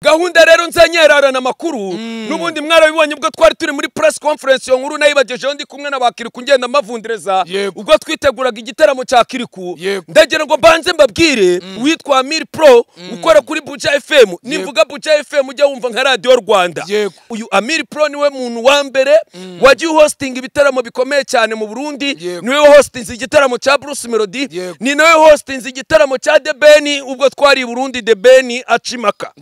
gahunda rero nzanyerarana amakuru n'ubundi mwarabibonye ubwo twari turi muri press conference yo nkuru nayibagejeho ndi kumwe n'abakiriku ngenda mavundereza ubwo twiteguraga igitaramo cya Kiriku ndagira ngo banze mbabwire witwa Amir Pro ukora kuri Buja FM nivuga Buja FM ujya wumva nka Radio Rwanda uyu Amir Pro niwe muntu wa mbere wagiye hosting ibitaramo bikomeye cyane mu Burundi niwe hosting igitaramo cya Bruce Melody ni nawe hosting igitaramo cya The Ben ubwo twari i Burundi The Ben acimaka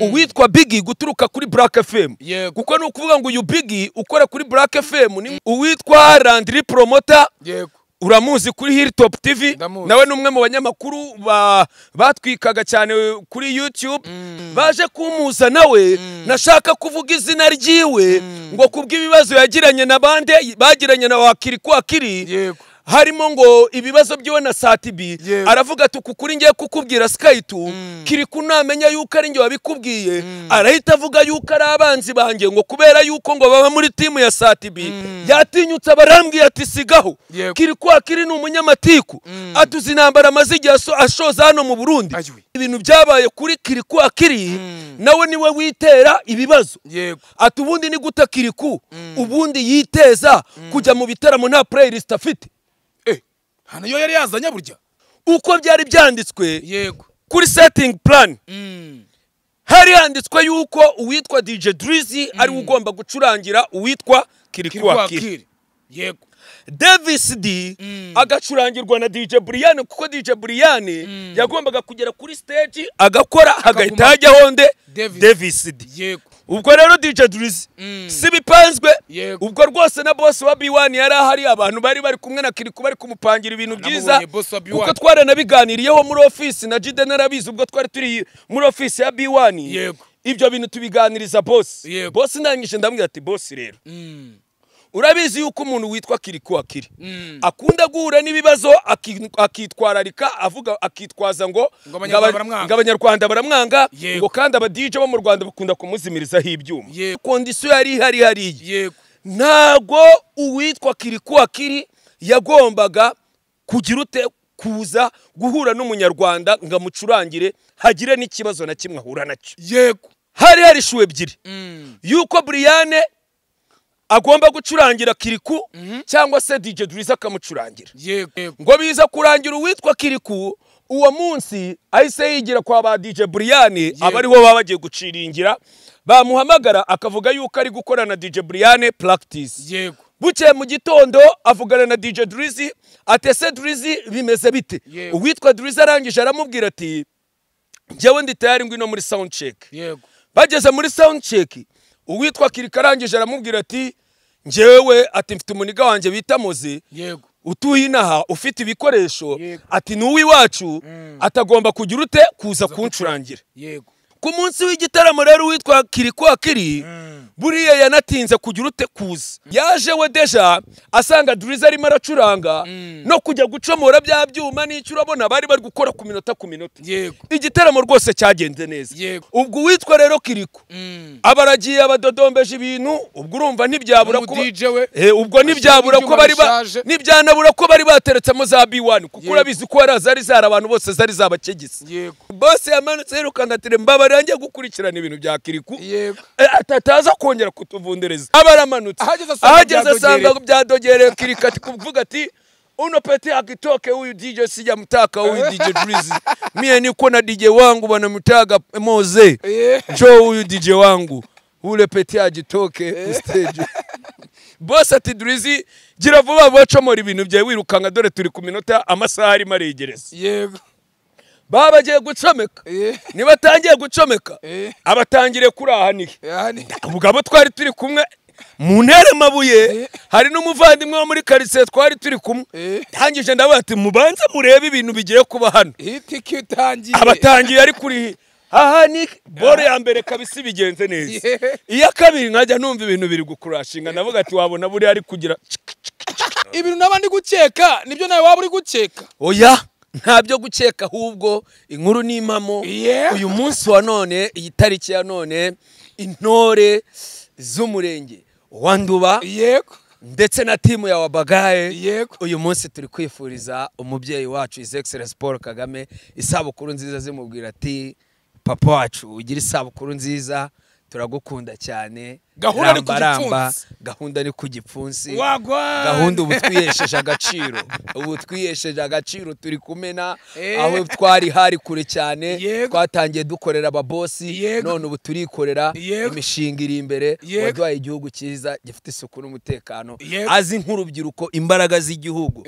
uwitwa Biggie guturuka kuri Black FM kuko no kuvuga ngo uyu Biggie ukora kuri Black FM ni uwitwa Landry Promoter uramuzi kuri Hilltop TV nawe numwe mu banyamakuru batwikaga cyane kuri YouTube baje kumuza nawe nashaka kuvuga izina ryiwe ngo kubw'ibibazo yagiranye na bande bagiranye na Wakiriku akiri harimo ngo ibibazo byiwe na Satibi aravuga ati kukuri ngiye kukubwira Skytu Kiriku namenya yuko ari nge wabikubwiye arahita avuga yuko ari abanzi bange ngo kubera yuko ngo baba muri timu ya Satibi yatinyutse barambwiye ati sigaho Kiriku akiri ni umunyamatiku atuzinambara amazigi ashoza hano mu Burundi ibintu byabaye kuri Kiriku akiri nawe niwe witera ibibazo ati ubundi ni guta Kiriku ubundi yiteza kujya mu bitaramo nta playlist afite hano yo yari yazanye burya uko byari byanditswe kuri setting plan hari handitswe yuko uwitwa DJ Drizzy ari ugomba gucurangira uwitwa Kiriku akiri Davis D agacurangirwa na DJ Brian kuko DJ Brian yagombaga kugera kuri stage agakora hagahita hajyaho nde Davis D ubwo rero DJ Drizzy sibipanzwe ubwo rwose na boss wa B1 yari ahari abantu bari kumwe na Kiriku bari kumupangira ibintu byiza kuko twaranabiganiriyeho muri office na Jide narabizi ubwo twari turi muri office ya B1 ibyo bintu tubiganiriza boss nangije ndambwira ati boss rero urabizi yuko umuntu witwa Kiriku akiri akunda guhura n'ibibazo akitwararika avuga akitwaza ngo abanyarwanda baramwanga ngo kandi aba DJ bo mu Rwanda bakunda kumuzimirizaho ibyuma kondisiyo yari hari ntago uwitwa Kiriku akiri yagombaga kugira ute kuza guhura n'umunyarwanda ngo amucurangire hagire n'ikibazo na kimwe ahura nacyo hari shuwe ebyiri yuko Brian agomba gucurangira Kiriku cyangwa se DJ Drizzy akamucurangira ngo biza kurangira uwitwa Kiriku uwo munsi ahise yigira kwa ba DJ Brian abariho baba bagiye guciringira bamuhamagara akavuga yuko ari gukora na DJ Brian practice buke mu gitondo avugana na DJ Drizzy atese Drizzy bimeze bite uwitwa Drizzy arangije aramubwira ati njyewe ndi tayari ngwino muri sound check bageze muri sound check uwitwa Kiriku arangije aramubwira ati njyewe ati mfite umuniga wanjye bita Moze utuye inaha ufite ibikoresho ati nuwi wacu atagomba kugira ute kuza kuncurangira ku munsi w'igitaramo rero witwa Kiriku akiri buriya yanatinze kugira ute kuza yaje we deja asanga Drizzy arimo aracuranga no kujya gucomora bya byuma n'icyo urabona bari gukora ku minota igitaramo rwose cyagenze neza ubwo witwa rero Kiriku abaragiye abadodombeje ibintu ubwo urumva ntibyabura ko ubwo ntibyabura ko nibyanabura ko bari bateretsemo za B1 kuko urabizi ko zari abantu bose zari zabakegise boss yamanutse yerukana ati mbaba rangiye gukurikirana ibintu bya Kiriku atataza kongera kutuvundereza abaramanutse ahageze asanga byadogereye Kiriku ati kuvuga ati uno pete akitoke huyu DJ sija mtaka huyu DJ Drizzy mie niko na DJ wangu bana mtaga Moze njoo huyu DJ wangu ule pete ajitoke stage boss ati Drizzy gira vuba bacomora ibintu byawe wirukanga dore turi ku minota amasaha ari maregereza babagiye gucomeka nibatangiye gucomeka abatangire kurahaniye ubwo twari turi kumwe mu ntere mabuye hari n'umuvandimwe wo muri quartier twari turi kumwe tangije ndavuga ati mubanze murebe ibintu bigiye kuba hano abatangiye ari kuri aha ni bore ya mbere kabisi bigenze neza iya kabiri nkajya numva ibintu biri gukurashinga navuga ati wabona buri ari kugira ibintu nabandi gukeka nibyo nawe waba uri gukeka oya ntabyo gukeka ahubwo inkuru n'impamo uyu munsi wa none iyi tariki ya none intore z'umurenge wa Nduba ndetse na timu ya Wabagaye uyu munsi turi kwifuriza umubyeyi wacu His Excellency Paul Kagame isabukuru nziza zimubwira ati papa wacu ugira isabukuru nziza turagukunda cyane gahunda ni ku gipfunsi gahunda ni ku gipfunsi wagwa gahunda ubu twiyesheje agaciro turi kumena aho twari hari kure cyane twatangiye dukorera ababosi none ubu turikorera imishinga iri imbere waduhaye igihugu cyiza gifite isuku n'umutekano azi nk'urubyiruko imbaraga z'igihugu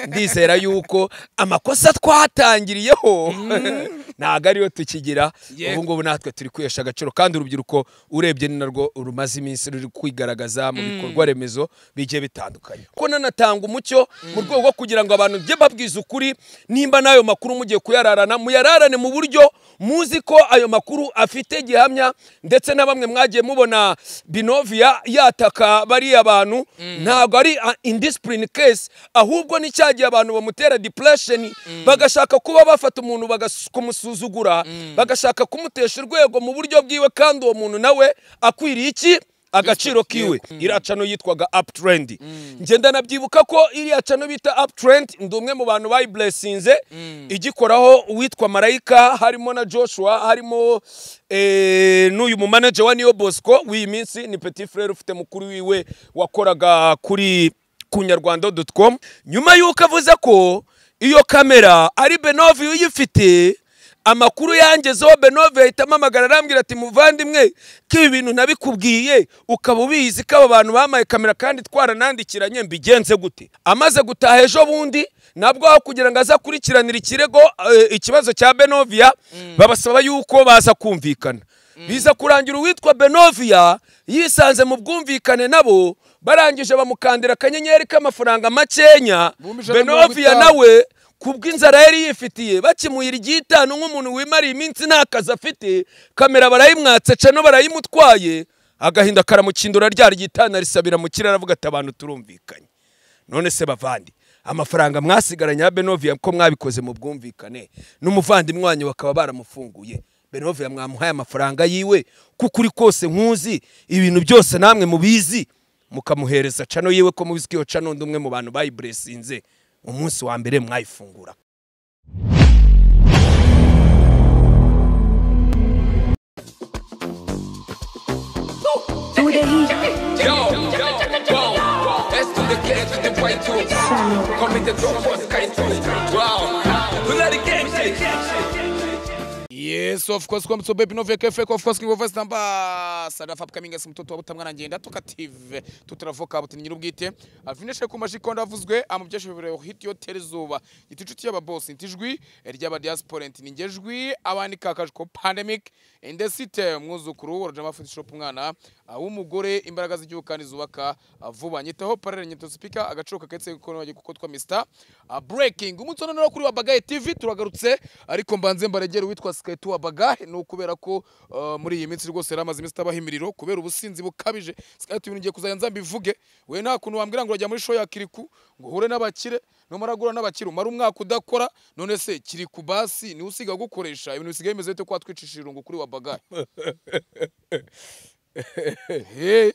ndizera yuko amakosa twatangiriyeho ntago ariyo tukigira ubu ngubu natwe turi kwihesha agaciro kandi urubyiruko urebye ni narwo rumaze iminsi ruri kwigaragaza mu bikorwa remezo bigiye bitandukanye ko nanatanga umucyo mu rwego rwo kugira ngo abantu bye babwiza ukuri nimba nayo makuru mugiye kuyararana muyararane mu buryo muzi ko ayo makuru afite gihamya ndetse na bamwe mwagiye mubona Binovia yataka bari abantu ntago ari indiscipline case ahubwo ni cyagiye abantu bamutera depression bagashaka kuba bafata umuntu bagakumusuzugura bagashaka kumutesha urwego mu buryo bwiwe kandi uwo muntu nawe akwiriye iki agaciro kiwe iracano yitwaga Uptrend ngenda nabyibuka ko iriya cano bita Uptrend ndumwe mu bantu bayi blessinze igikoraho uwitwa Marayika harimo na Joshua harimo n'uyu mu manager wa Neo Bosco w'iyi minsi ni Petit Frere ufite mukuru wiwe wakoraga kuri kunyarwanda.com nyuma yuko avuze ko iyo kamera ari Binovia uyifite amakuru yangezeho Binovia ahita amamagara arambwira ati muvandimwe ko ibi bintu nabikubwiye ukaba ubizi ko aba bantu bamaye kamera kandi twaranandikiranye mbigenze gute amaze gutaha ejo bundi nabwo aho kugira ngo azakurikiranira ikirego ikibazo cya Binovia babasaba yuko baza kumvikana biza kurangira uwitwa Binovia yisanze mu bwumvikane nabo barangije bamukandira akanyenyeri k'amafaranga makenya Binovia nawe kubw'inzara yari yifitiye bakimuyira igitano nk'umuntu wimariye iminsi nta kazi afite kamera barayimwatse cano barayimutwaye agahinda karamukindura ryari gitana risabira mu kirara avuga ati abantu turumvikanye none se bavandi amafaranga mwasigaranye ya Binovia ko mwabikoze mu bwumvikane n'umuvandimwe wanyu bakaba baramufunguye Binovia mwamuhaye amafaranga yiwe kukuri kose nkuzi ibintu byose namwe mubizi mukamuhereza cano yiwe ko mubizwiho cano ndumwe mu bantu bayi blessinze umunsi wa mbere mwayifungura Yes, of course, come to Binovia Cafe, of course, King of West Ambassador Fab coming as mtoto wabutamwana ngenda tukative tutravoka buti nyirubwite avineshe ku majikonda avuzwe amubyeshe bibere hit yo terezuba iticuti y'ababoss intijwi ry'aba diaspora ntingejwi abandi kakajko pandemic in the city mwuzukuru urajama food shop umwana w'umugore imbaraga z'igihugu kandi zubaka vuba nyitaho parere nyito speaker agacoka ketse ko bagiye gukotwa Mr breaking umunsi none kuri wa Bagaye TV turagarutse ariko mbanze mbaregera witwa Skytu wa Bagaye no kubera ko muri iyi minsi rwose ramaze iminsi tabahimiriro kubera ubusinzi bukabije Skytu ibintu ngiye kuzayanza mbivuge we nta kuntu wambwira ngo urajya muri show ya Kiriku ngo hure n'abakire no maragura n'abakire umara umwaka udakora none se Kiriku basi ni usiga gukoresha ibintu bisigaye bimeze bite kwa twicishije irungu kuri wa Bagaye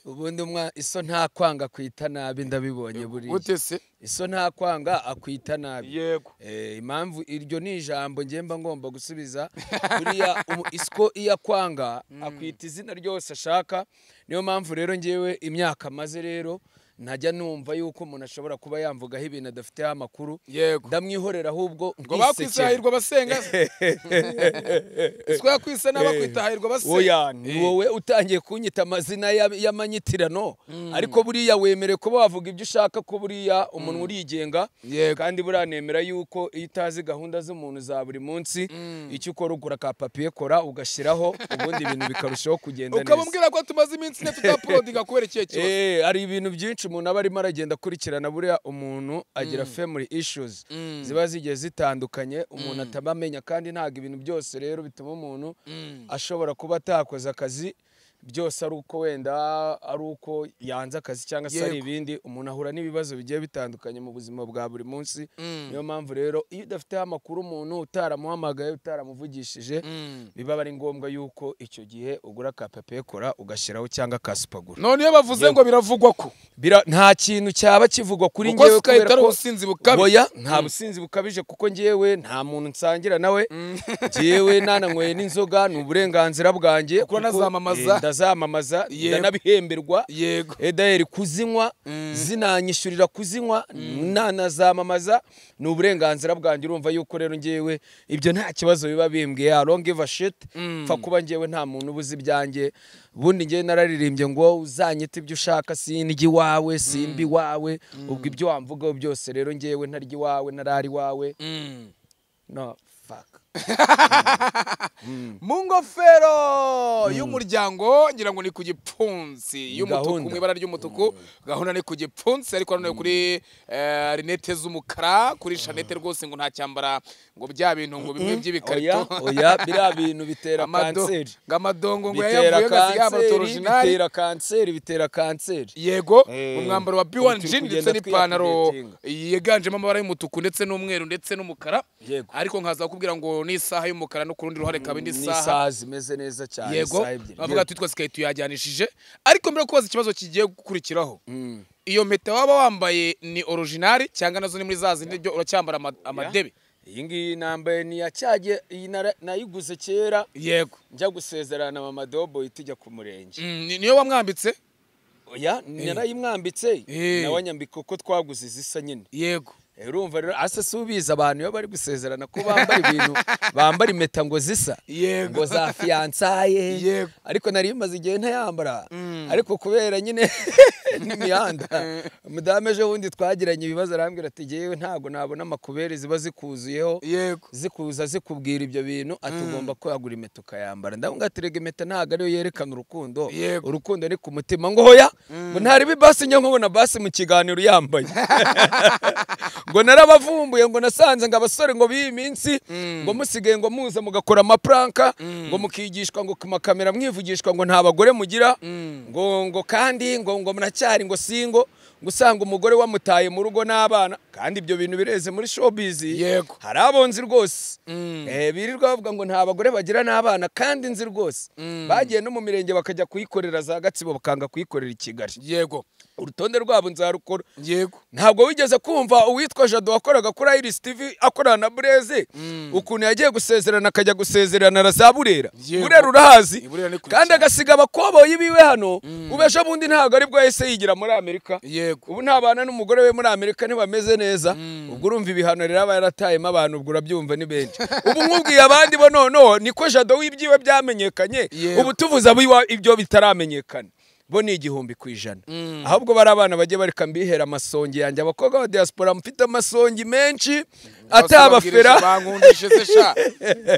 ubundi iso nta kwanga kwita nabi ndabibonye buri utese iso nta kwanga akwita nabi yego impamvu iryo ni ijambo ngemba ngomba gusubiza buriya isko iya kwanga akwita izina ryose ashaka niyo mpamvu rero ngewe imyaka maze rero ntajya numva yuko umuntu ashobora kuba yamvugaho ibintu adafite amakuru ndamwihorera ahubwo ngo bakwisahirwa basenga siko yakwisa n'abakwitahirwa basenga oya ni wowe utangiye kunyita amazina y'amanyitirano ariko buriya wemere kuba wavuga ibyo ushaka ko buriya umuntu urigenga kandi buranemera yuko iyo utazi gahunda z'umuntu za buri munsi icyo ukora ugura ka papier kora ugashyiraho ubundi ibintu bikarushaho kugenda neza ukamubwira ko tumaze iminsi ne tutaprodinga kubera ikihe kibazo ari ibintu byinshi umuntu aba arimo aragenda akurikirana buriya umuntu agira family issues ziba zigiye zitandukanye umuntu atabamenya kandi ntago ibintu byose rero bituma umuntu ashobora kuba atakoze akazi byose ari uko wenda ari uko yanze akazi cyangwa se ari ibindi umuntu ahura n'ibibazo bigiye bitandukanye mu buzima bwa buri munsi. Niyo mpamvu rero iyo udafite amakuru umuntu utaramuhamagaye utaramuvugishije biba ari ngombwa yuko icyo gihe ugura ka papekora ugashyiraho cyangwa ka supagura. None iyo bavuze ngo biravugwa ko nta kintu cyaba kivugwa kuri ngewe kubera ko ubusinzi bukabije. Oya nta businzi bukabije kuko ngewe nta muntu nsangira nawe. Ngewe nananyweye n'inzoga ni uburenganzira bwanjye kuko ndazamamaza ndanabihemberwa. Yego. Edaheri kuzinywa zinanyishyurira kuzinywa nanazamamaza ni uburenganzira bwanjye. Urumva yuko rero ngewe ibyo nta kibazo biba bimbwiye. I don't give a shit. Pfa kuba ngewe nta muntu ubuzi byanjye. Bundi ngewe nararirimbye ngo uzanyita ibyo ushaka sindya iwawe simbi wawe. Ubwo ibyo wamvugaho byose rero ngewe ntarya iwawe narari wawe. No fuck. Mu ngofero y'umuryango ngira ngo ni ku gipfunsi y'umutuku mu ibara ry'umutuku. Gahunda ni ku gipfunsi ariko none kuri rinete z'umukara kuri Chanete rwose ngo nta cyambara ngo bya bintu ngo bimwe by'ibikarito. Oya bira bintu bitera kanseri. Ngamadongo ngo yavuye gasiga original bitera kanseri. Yego mu mwambaro wa B1 jean ndetse n'ipantaro yiganjemo amabara y'umutuku ndetse n'umweru ndetse n'umukara. Ariko nkaza kubwira ngo ni isaha y'umukara no kurundi ruhare kabindi saha zimeze neza cyane. Yego bavuga twitwa Sky tuyajyanishije. Ariko mbere kubaza ikibazo kigiye gukurikiraho iyo mpeta waba wambaye ni original cyangwa nazo ni muri za zindi byo uracyambara amadebe? Iyi ngiyi nambaye ni yacyage nayiguze kera. Yego njya gusezerana mama Dobo itijya ku murenge. Niyo wamwambitse? Oya narayimwambitse nawe nyambika uko twaguze zisa nyine. Yego urumva rero ase subiza abantu iyo bari gusezerana ko bambara ibintu bambara impeta ngo zisa ngo za fiancaye. Ariko nari maze igihe ntayambara. Ariko kubera nyine n'imihanda mudame ejo bundi twagiranye ibibazo arambwira ati jewe ntago nabona amakubere ziba zikuzuyeho zikuza zikubwira ibyo bintu atugomba kwagura impeta ukayambara. Ndabunga atirega impeta ntago ariyo yerekana urukundo. Urukundo ni ku mutima ngo hoya ngo ntari bibasi nkubona basi mu kiganiro yambaye. Ngo narabavumbuye ngo nasanze ngo abasore ngo biyi minsi ngo musigaye ngo muza mugakora amapranka ngo mukigishwa ngo kumakamera mwivugishwa ngo nta bagore mugira ngo kandi ngo munacyari ngo singo gusanga umugore wamutaye mu rugo n'abana kandi ibyo bintu bireze muri showbiz. Hari abonzi rwose birirwa bavuga ngo nta bagore bagira n'abana kandi nzi rwose bagiye no mu mirenge bakajya kuyikorera za Gatsibo bakanga kuyikorera i Kigali. Yego urutonde rwabo nzarukora. Yego ntabwo wigeze kumva uwitwa Jado wakoraga kuri Iris TV akorana na Breze ukuntu yagiye gusezerana akajya gusezerana na za Burera? Burera urahazi kandi agasiga abakoboyi biwe hano. Ubesha bundi ntabwo ari bwo yese yigira muri Amerika. Ubu ntabana n'umugore we muri Amerika ntibameze neza. Ubwo urumva ibihano rero aba yaratayemo abantu ubwo urabyumva ni benshi. Ubu nkubwiye abandi bo noneho niko Jado w'ibyiwe byamenyekanye. Ubu tuvuza ibyo bitaramenyekana bo ni 100%. Ahubwo bari abana bagiye bareka mbihera amasongi yanjye. Abakobwa ba diaspora mfite amasongi menshi atabafera bankundishe se sha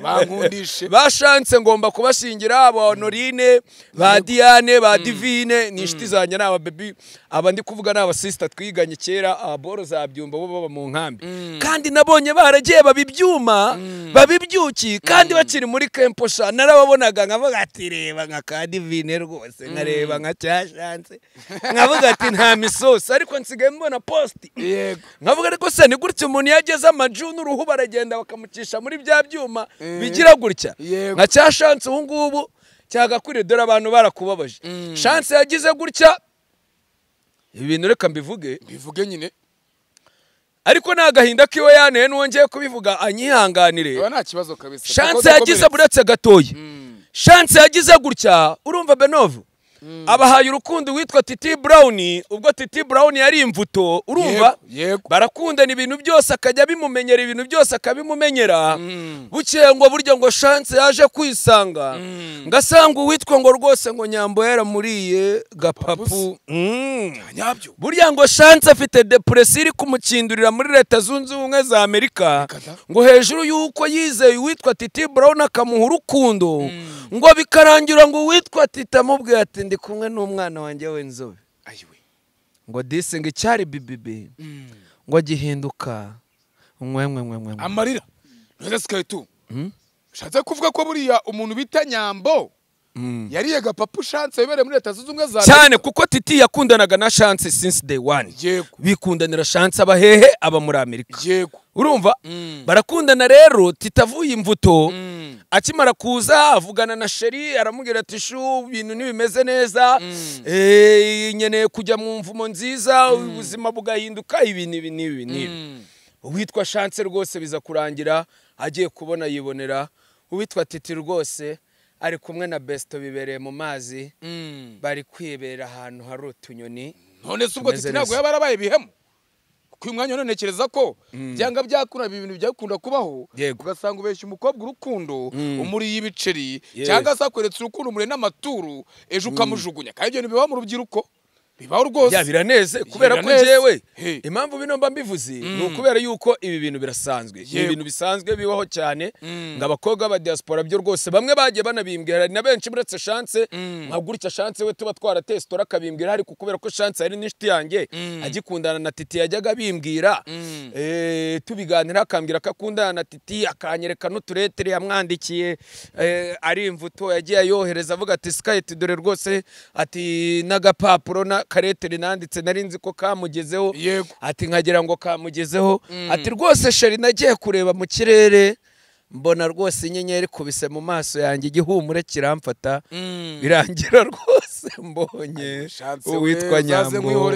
bankundishe bashanse ngomba kubashingira aba Honorine ba Diane ba Divine ni inshuti zanjye n'aba baby aba ndi kuvuga n'aba sister twiganye kera aboro zabyumba bo baba mu nkambi kandi nabonye baragiye babibyuma babibyuki kandi bakiri muri Kemposha narababonaga nkavuga ati reba nka ka Divine rwose nkareba nka cyashanse nkavuga ati nta misosi ariko nsigaye mbona post nkavuga ariko se ni gutyo umuntu yageze n'uruhu baragenda bakamucisha muri bya byuma bigira gutya nka cya chance ubu ngubu cyagakure dore abantu barakubabaje chance yagize gutya ibintu reka mbivuge nyine ariko nagahinda kiwe yaneye n'wongeye kubivuga anyihanganire nta kibazo kabisa chance yagize buretse gatoyi chance yagize gutya urumva Benovu abahaye urukundo witwa Titi Brown ubwo Titi Brown yari imvuto urumva barakundana ibintu byose akajya bimumenyera ibintu byose akabimumenyera bukiye ngo buryo ngo chance yaje kwisanga ngasanga uwitwa ngo rwose ngo nyambo yara muriye gapapu nyabyo burya ngo chance afite depression iri kumukindurira muri leta zunze ubumwe za Amerika ngo hejuru yuko yizeye uwitwa Titi Brown akamuha urukundo ngo bikarangira ngo uwitwa Titi amubwiye ati ndi kumwe n'umwana wanjye w'inzobe ayiwe ngo disinga icyari bibibi ngo gihinduka umwemwe amarira neza Sky tu shatse kuvuga ko buriya umuntu bita Nyambo yariye gapapu chance yibere muri leta zunze ubumwe za cyane kuko Titi yakundanaga na Chance since day one. Bikundanira Chance abahehe aba muri Amerika. Urumva barakundana rero titavuye imvuto akimara kuza avugana na Sheri aramubwira ati shu ibintu nibimeze neza nyeneye kujya mu mvumo nziza ubuzima bugahinduka ibintu uwitwa Chance rwose biza kurangira agiye kubona yibonera uwitwa Titi rwose ari kumwe na Besto bibereye mu mazi bari kwibera ahantu hari utunyoni. None se ubwo Titi ntabwo yabarabaye bihemo ku mwanya none nekereza ko byanga byakura ibintu byakunda kubaho ugasanga ubeshya umukobwa urukundo umuri y'ibiceri cyangwa se akweretse urukundo umure n'amaturu ejo ukamujugunya kandi ibyo bibaho mu rubyiruko bibaho rwose ya biraneze kubera ko jewe impamvu bino mba mbivuze ni ukubera yuko ibi bintu birasanzwe ibintu bisanzwe bibaho cyane ngabakobwa ba diaspora byo rwose bamwe bagiye banabimbwira na benshi buretse Chance nkagurika Chance we tuba twaratestora kabimbwira ariko kubera ko Chance ari nishiti yanjye agikundana na Titi yajyaga bimbwira tubiganira akambwira akakundana na Titi akanyereka n'uturetere yamwandikiye ari imvuto yagiye yohereza avuga ati Skype dore rwose ati n'agapapuro na karetere nanditse nari nzi ko kamugezeho ati nkagira ngo kamugezeho ati rwose Sheri nagiye kureba mu kirere mbona rwose inyenyeri kubise mu maso yanjye igihumure kiramfata birangira rwose mbonye uwitwa Nyambo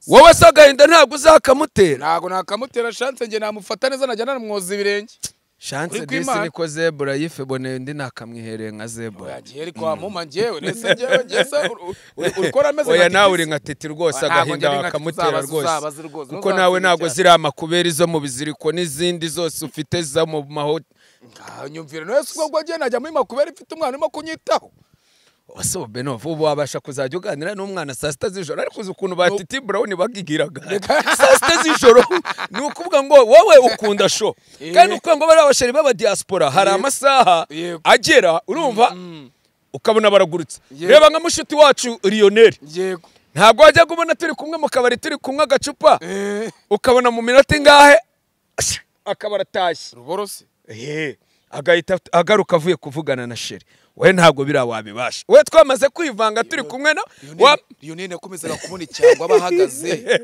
wowe se agahinda ntabwo uzakamutera ntabwo nakamutera Chance nge namufata neza najyana namwoza ibirenge Chance disi niko zebra yifebone ndi nakamwihereye nka zebra yagiye kwa mama ngewe nese ngewe ngese urikora ameze oya nawe uri nka Titi rwose agahinda wakamutera rwose kuko nawe ntago zirama kubera izo mu biziriko n'izindi zose ufite za mu maho nyumvira nese ubwo gwagiye najya muri makubera ifite umwana urimo kunyitaho Waso Benov ubu wabasha kuzajya uganira n'umwana saa sita z'ijoro ariko uzi ukuntu ba Titi Brown bagigiraga saa sita z'ijoro ni ukuvuga ngo wowe ukunda show kandi uko ngo bari abasheri baba diaspora hari amasaha agera urumva ukabona baragurutse reba nka mushuti wacu Lionel ntabwo wajya kubona turi kumwe mu kabari turi kumwe agacupa ukabona mu minota ingahe akabara tashye ruborose agahita agaruka avuye kuvugana na Sheri we ntabwo bira wabibasha we twamaze kwivanga turi kumwe no Lionel yakomezaga kubona icyangwa abahagaze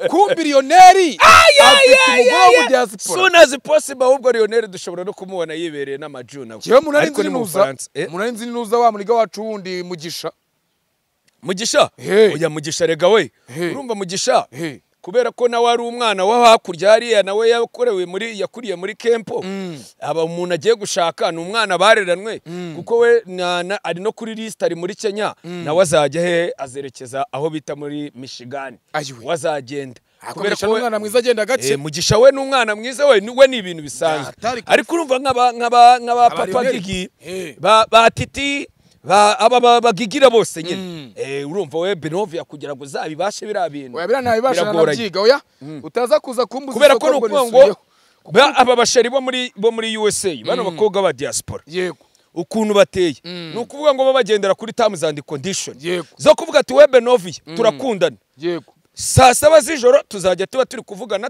kumbi Lionel afite umugabo mu diaspora soon as possible ahubwo Lionel dushobora no kumubona yibereye n'amajuna ariko ni mu Bufaransa munari nuza wa muniga wacu wundi Mugisha oya Mugisha rega we urumva Mugisha kubera ko nawe ari umwana wa hakurya hariya nawe yakuriye muri Kempo aba umuntu agiye gushaka ni umwana bareranwe kuko we ari no kuri list ari muri Kenya nawe azajya he azerekeza aho bita muri Michigan wazagenda kubera ko umwana mwiza agenda gake Mugisha we n'umwana mwiza we ni ibintu bisanzwe ariko urumva nk'aba Papa Gigi ba Titi aba bagigira bose nyine urumva we Benovia kugira ngo zabibashe birabintu oya biranabibasha nabyiga oya utaza kuza kumbuza kubera ko nuko ngo aba basheri bo muri USA bano bakobwa ba diaspora ukuntu bateye nukuvuga ngo babagendera kuri terms and condition zo kuvuga ati we Benovia turakundana saa saba z'ijoro tuzajya tuba turi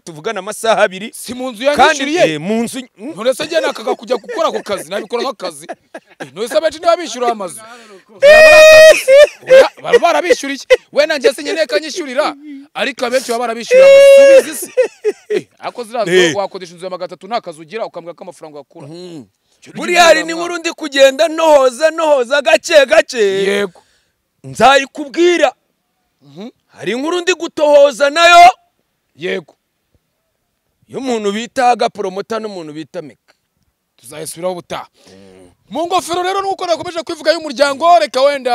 tuvugana amasaha 2 si mu nzu yanyishuriye mu nzu nturese njye nakaga kujya gukora ako kazi nabikora nk'akazi nturese abenshi niba bishyura amazu baba barabishyuriye we nanjye se nkeneye kanyishyurira ariko abenshi baba barabishyura amazu tubizi se ako zirazo wakodesha inzu ya 300 nta kazi ugira ukambwira ko amafaranga yakura buri hari ni nkuru ndi kugenda nohoza gake yego nzayikubwira hari inkuru ndi gutohoza nayo yego y'umuntu bita Gapromota n'umuntu bita Meka tuzayisubiraho ubutaha mu ngofero rero nuko nakomeje kwivuga y'umuryango reka wenda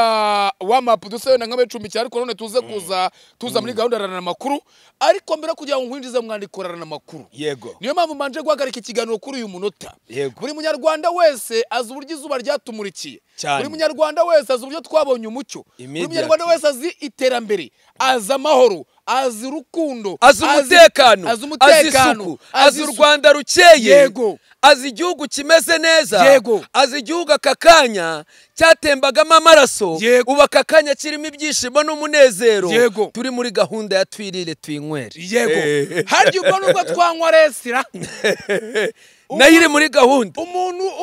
wa map dusena nk'abecumbikira ariko none tuza muri gahunda rarana makuru ariko mbere kugira ngo nkwinjize mwandiko rarana makuru yego niyo mpamvu manje guhagarika ikiganiro kuri uyu munota buri munyarwanda wese azi uburyo izuba ryatumurikiye buri munyarwanda wese azi uburyo twabonye umucyo buri munyarwanda wese azi iterambere azi amahoro azi urukundo azi umutekano azi isuku azi u Rwanda rukeye yego azi igihugu kimeze neza azi igihugu akakanya cyatembagamo amaraso uba akakanya kirimo ibyishimo n'umunezero turi muri gahunda ya twirire twinywere yego harya ubwo nubwo twanywa resira nayo iri muri gahunda.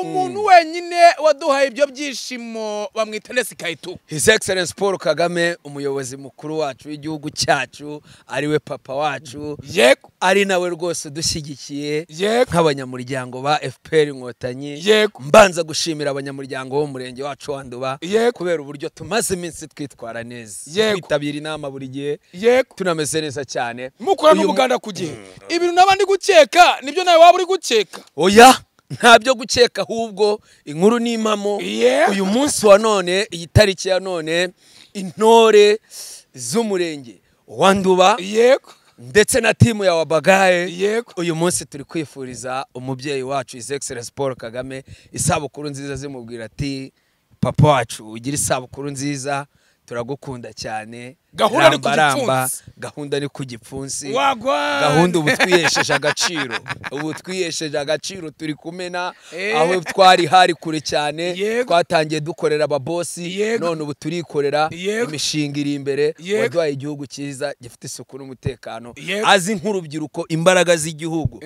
Umuntu wenyine waduhaye ibyo byishimo bamwita Nesi Kaitu. His Excellence Paul Kagame, umuyobozi mukuru wacu w'igihugu cyacu, ariwe papa wacu, yego, ari nawe rwose dushyigikiye nk'abanyamuryango ba FPR Inkotanyi. Mbanza gushimira abanyamuryango bo murenge wacu wa Nduba kubera uburyo tumaze iminsi twitwara neza, kwitabira inama buri gihe, tunameze neza cyane, mukora n'umuganda ku gihe. Ibintu nabandi gukeka nibyo nawe waba uri gukeka? Oya, ntabyo gukeka, ahubwo inkuru n'impamo. Uyu munsi wa none, iyi tariki ya none, intore z'umurenge wa Nduba ndetse na timu ya Wabagaye, uyu munsi turi kwifuriza umubyeyi wacu His Excellence Paul Kagame isabukuru nziza, zimubwira ati papa wacu ugira isabukuru nziza, turagukunda cyane. Gahunda ni ku gipfunsi. Gahunda ubu twiyesheje agaciro, turi kumena aho twari hari kure cyane, twatangiye dukorera ababosi, none ubu turikorera imishinga iri imbere. Waduhaye igihugu cyiza gifite isuku n'umutekano, azi nk'urubyiruko imbaraga z'igihugu.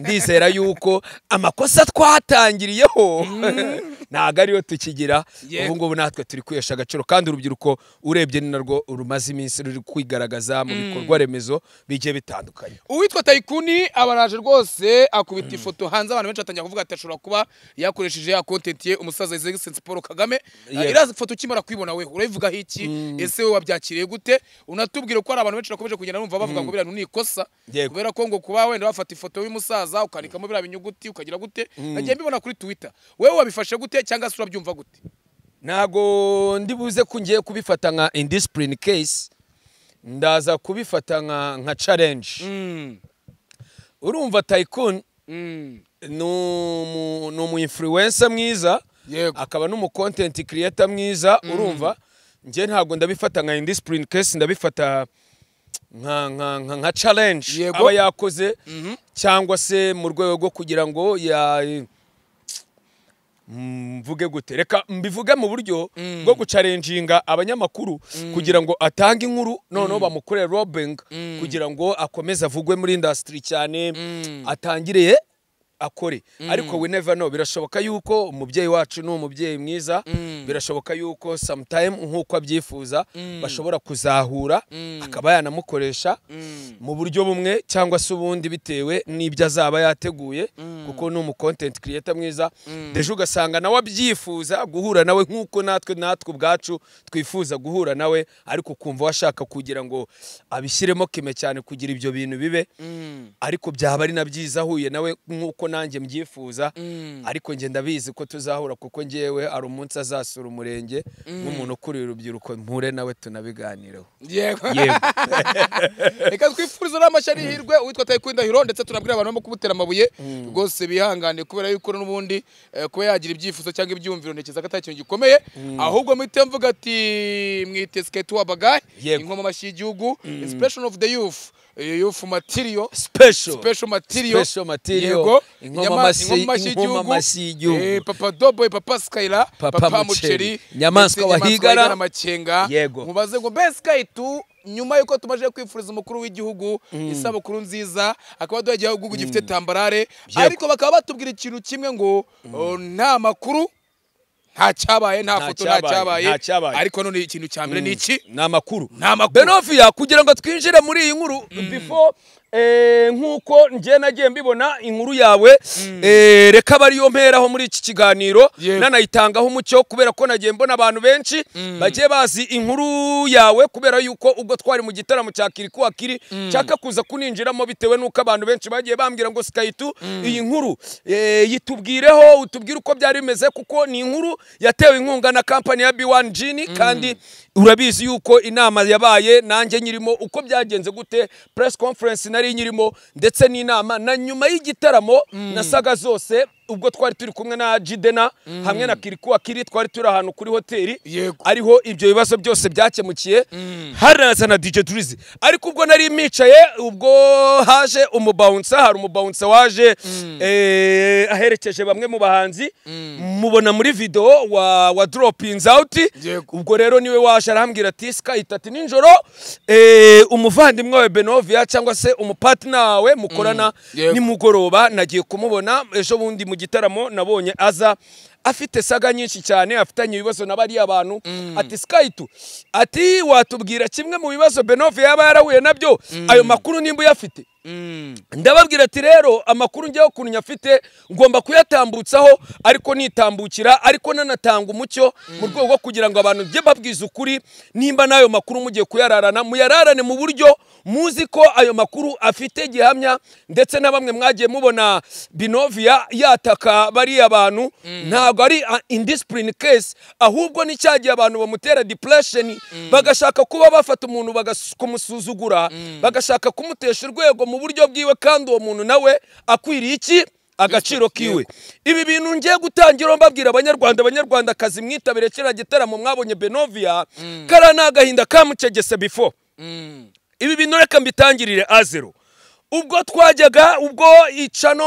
Ndizera yuko amakosa twatangiriyeho ntago ariyo tukigira, ubu ngubu natwe turi kwihesha agaciro, kandi urubyiruko urebye ni narwo rumaze iminsi ruri kwigaragaza mu bikorwa remezo bigiye bitandukanye. Uwitwa Taikuni abaraje rwose akubita ifoto hanze, abantu benshi batangira kuvuga ati ashobora kuba yakoresheje ya content ye umusaza His Excellence Paul Kagame. Iraza foto ukimara kwibona we urayivugaho iki? Ese we wabyakiriye gute? Unatubwira ko ari abantu benshi bakomeje kugenda numva bavuga ngo biranu ni ikosa, kubera ko ngo kuba wenda bafata ifoto y'umusaza ukanikamo bira binyuguti ukagira gute. Nagiye mbibona kuri Twitter, wewe wabifashe gute cyangwa se urabyumva gute? Ntago ndibuze ko ngiye kubifata nka indiscipline case, ndaza kubifata nka challenge. Urumva Taikuni ni umu influencer mwiza, akaba n'umu content creator mwiza. Urumva ngiye ntago ndabifata nka indiscipline case, ndabifata nka challenge aba yakoze, cyangwa se mu rwego rwo kugira ngo mvuge gute, reka mbivuge mu buryo bwo gucalenjinga abanyamakuru kugira ngo atange inkuru, noneho bamukorere robbing kugira ngo akomeze avugwe muri industry cyane, atangiriye akore. Ariko we never know, birashoboka yuko umubyeyi wacu ni umubyeyi mwiza, birashoboka yuko sometime nkuko abyifuza bashobora kuzahura akaba yanamukoresha mu buryo bumwe cyangwa se ubundi bitewe n'ibyo azaba yateguye, kuko ni umu content creator mwiza. Deje ugasanga nawe abyifuza guhura nawe nkuko natwe ubwacu twifuza guhura nawe, ariko kumva washaka kugira ngo abishyiremo kime cyane kugira ibyo bintu bibe, ariko byaba ari nabyiza ahuye nawe nkuko nanjye mbyifuza. Ariko nge ndabizi ko tuzahura, kuko ngewe ari umunsi azasura umurenge nk'umuntu ukuriye urubyiruko, mpure nawe tunabiganireho. Reka twifuriza n'amashyari hirwe uwitwa Taikuni Ndahiro, ndetse tunabwira abantu bamo kumutera amabuye rwose bihangane, kubera yuko n'ubundi kuba yagira ibyifuzo cyangwa ibyumviro ntekereza ko atari ikintu gikomeye, ahubwo mwite mvuga ati mwite Kaitu Wabagaye, inkoma amashyi y'igihugu, inspiration of the youth material, special material, inkoma amashyi y'igihugu, Papa Doboy, Papa Skyla, Papa Muceri, Nyamaswa Wahigara Makenga. Mubaze ngo best Kaitu nyuma yuko tumaje kwifuriza umukuru w'igihugu isabukuru nziza, akaba duhagiye igihugu gifite tambarare, ariko bakaba batubwira ikintu kimwe ngo nta makuru, nta cyabaye, nta foto, nta cyabaye. Ariko none ikintu cyambere ni iki? Nta makuru. Benofia, kugira ngo twinjire muri iyi nkuru, before nkuko ngiye nagiye mbibona inkuru yawe, reka bariyo mperaho muri iki kiganiro nanayitangaho umucyo, kubera ko nagiye mbona abantu benshi bagiye bazi inkuru yawe, kubera yuko ubwo twari mu gitaramo cya Kiri cyaka kuza kuninjiramo, bitewe nuko abantu benshi bagiye bambwira ngo Kaitu iyi nkuru yitubwireho, utubwire uko byari bimeze, kuko ni inkuru yatewe inkunga na company ya B1 Gin, kandi urabizi yuko inama yabaye nanjye nyirimo, uko byagenze gute, press conference nari nyirimo, ndetse n'inama na nyuma y'igitaramo nasaga zose ubwo twari turi kumwe na Jidena hamwe na Kirikuwa Kiri twari turi ahantu kuri hoteli ariho ibyo bibazo byose byakemukiye haraza na DJ Drizzy ariko ubwo nari micaye ubwo haje umubouncer hari umubouncer waje aherekeje bamwe mu bahanzi mubona muri video wa droppings out ubwo rero niwe waje arambwira ati Sky ati ninjoro umuvandimwe wa Benovia cyangwa se umupartner wawe mukorana nimugoroba nagiye kumubona ejo bundi mu gitaramo nabonye aza afite saga nyinshi cyane afitanye ibibazo nabari abantu ati Sky ati watubwira kimwe mu bibazo Benovia yaba yarahuye nabyo ayo makuru nimba uyafite ndababwira ati rero amakuru njyewe kuntu nyafite ngomba kuyatambutsaho ariko nitambukira ariko nanatanga umucyo mu rwego rwo kugira ngo abantu bye babwize ukuri nimba nayo makuru mugiye kuyararana muyararane mu buryo muzi ko ayo makuru afite gihamya ndetse na bamwe mwagiye mubona Benovia yataka bari abantu ntago ari indiscipline case ahubwo ni cyagiye abantu bamutera depression bagashaka kuba bafata umuntu bagakumusuzugura bagashaka kumutesha urwego mu buryo bwiwe kandi uwo muntu nawe akwiriye iki agaciro kiwe ibi bintu ngiye gutangira mbabwira abanyarwandakazi mwitabire kira gitaramo mwabonye Benovia kara nagahinda kamucegese before ibi bintu reka mbitangirire A0 ubwo twajyaga ubwo icano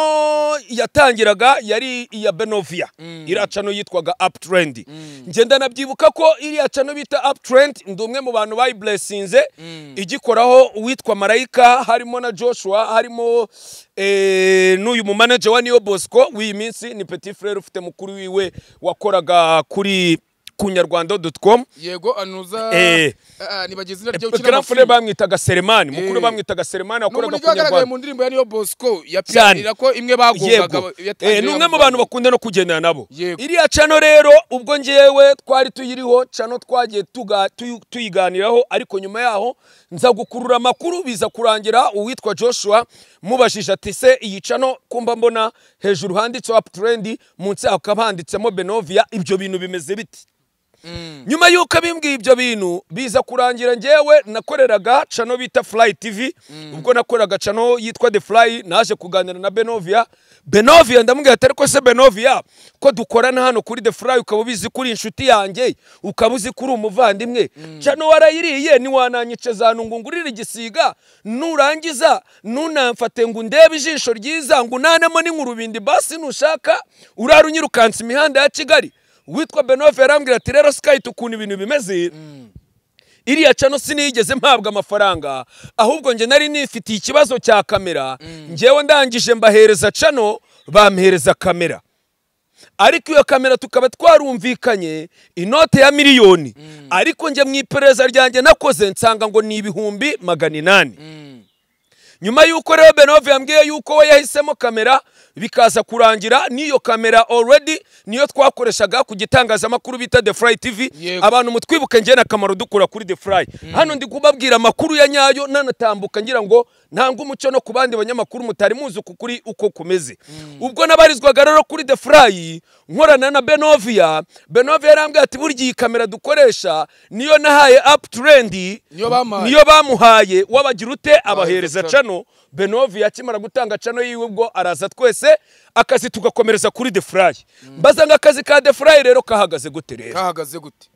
yatangiraga yari iya Benovia iracano yitwaga Uptrend ngenda nabyibuka ko iri acano bita Uptrend ndumwe mu bantu bayi blessinze igikoraho uwitwa Marayika harimo na Joshua harimo n'uyu mu manager wa Neo Bosco w'iyi minsi ni Petit Frere ufite mukuru wiwe wakoraga kuri kunyarwanda.com yego anuza nibagize izina ryo kina Frere bamwitaga Selemani mukuru bamwitaga Selemani wakoraga kunyarwanda mu ndirimbo ya Neo Bosco yapyanira ko imwe bagogaga numwe mu bantu bakunda no kugendana nabo iriya cano rero ubwo ngewe twari tuyiriho cano twagiye tuyiganiraho ariko nyuma yaho nza gukurura amakuru biza kurangira uwitwa Joshua mubashije ati se iyi cano kumba mbona hejuru handitse Uptrend munsi akabanditsemo Benovia ibyo bintu bimeze biti nyuma yuko abimbwiye ibyo bintu biza kurangira ngewe nakoreraga cano bita Fly TV ubwo nakoraga cano yitwa The Fly naje kuganira na Benovia ndamubwira ati ariko se Benovia ko dukorana hano kuri The Fly ukaba ubizi kuri inshuti yanjye ukaba uzi kuri umuvandimwe cano warayiriye ni wananyiceza ngungurira igisiga nurangiza nunamfate ngo ndebe ijisho ryiza ngo nanemo n'inkurubindi basi nushaka urarunyirukansa imihanda ya Kigali witwa Benovia arambwira ati rero Sky tukuntu ibintu bimeze iriya cano sinigeze mpabwa amafaranga ahubwo nge nari nifitiye ikibazo cya kamera ngewe ndangije mbahereza cano bamhereza kamera ariko iyo kamera tukaba twarumvikanye inote ya miliyoni ariko nge mwipereza ryanjye nakoze nsanga ngo ni 800 nyuma yuko rero Benovia yambwiye yuko we yahisemo kamera bikaza kurangira niyo kamera already niyo twakoreshaga ku gitangazamakuru bita The Fly TV abantu mutwibuke nge na Kamaro dukora kuri The Fly hano ndi kubabwira amakuru ya nyayo nanatambuka ngira ngo ntanga umucyo no kubandi banyamakuru mutari muzi kuri uko kumeze ubwo nabarizwaga rero kuri The Fly nkorana na Benovia yarambwiye ati burya iyi kamera dukoresha niyo nahaye Uptrend niyo bamuhaye wabagira ute abahereza cano Benovia akimara gutanga cano yiwe ubwo araza twese akazi tugakomereza kuri The Fly mbazanga akazi ka The Fly rero kahagaze gute rero kahagaze gute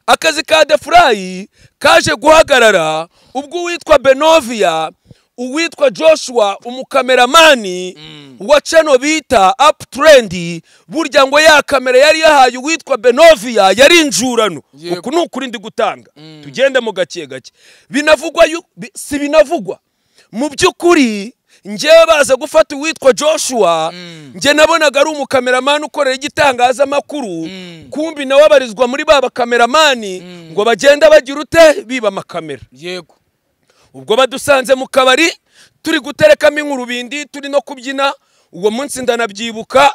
akazi ka The Fly kaje guhagarara ubwo witwa Benovia uwitwa Joshua umukameramani wa channel bita Uptrend burya ngo ya kamera yari yahaye uwitwa Benovia yari injurano uku nukuri ndi gutanga tugende mu gake gake binavugwa si binavugwa mu byukuri ngewe baza gufata uwitwa Joshua nge nabonaga ari umukameramani ukorera igitangaza makuru kumbi nawe abarizwa muri baba kameramani ngo bagenda bagira ute biba amakamera yego ubwo badusanze mu kabari turi guterekamo inkurubindi turi no kubyina uwo munsi ndanabyibuka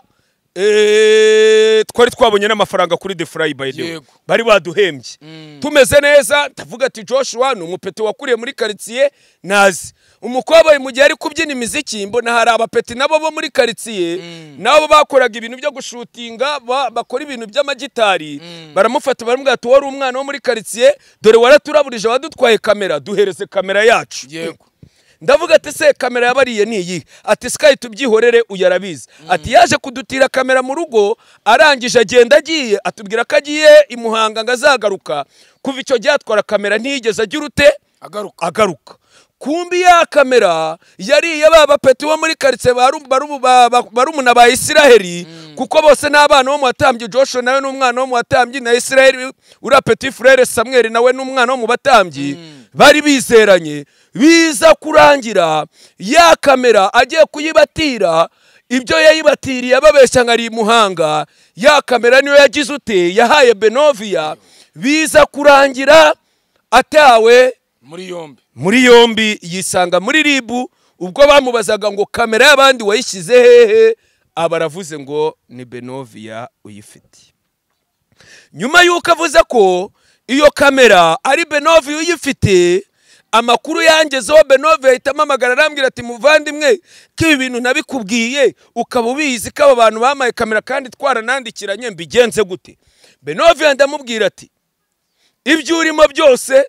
twari twabonye n'amafaranga kuri The Fly by the way bari baduhembye tumeze neza ndavuga ati Joshua ni umupeti wakuriye muri quartier nazi umukobwa mu gihe ari kubyina imiziki mbona hari abapeti nabo bo muri quartier nabo bakoraga ibintu byo gushutinga bakora ibintu by'amagitari baramufata baramubwira ati wari umwana wo muri quartier dore waraturaburije wadutwaye kamera duhereze kamera yacu yego ndavuga ati se kamera yabariye niyi ati Sky tubyihorere uyarabizi ati yaje kudutira kamera mu rugo arangije agenda agiye atubwira ko agiye imuhanga ngazagaruka kuva icyo gihe atwara kamera ntiyigeze agira ute agaruka kumbi ya kamera yari yaba peti wo muri quartier barumuna ba Israeli kuko bose n'abana bo mu batambyi Joshua nawe n'umwana wo mu batambyi na Israeli ura petit frère Samuel nawe n'umwana wo mu batambyi bari bizeranye biza kurangira ya kamera agiye kuyibatira ibyo yayibatiriye ababeshya ngari muhanga ya kamera niyo yagize ute yahaye Benovia biza kurangira atawe muri yombi yisanga muri ribu ubwo bamubazaga ngo kamera y'abandi wayishyize hehe abaravuze ngo ni Benovia uyifite nyuma yuko avuze ko iyo kamera ari Benovia uyifite amakuru yangezeho Benovia ahitamo amagara arambwira ati muvandimwe ko ibi bintu nabikubwiye ukaba ubizi ko aba bantu bamaye kamera kandi twaranandikiranye mbigenze gute Benovia ndamubwira ati ibyo urimo byose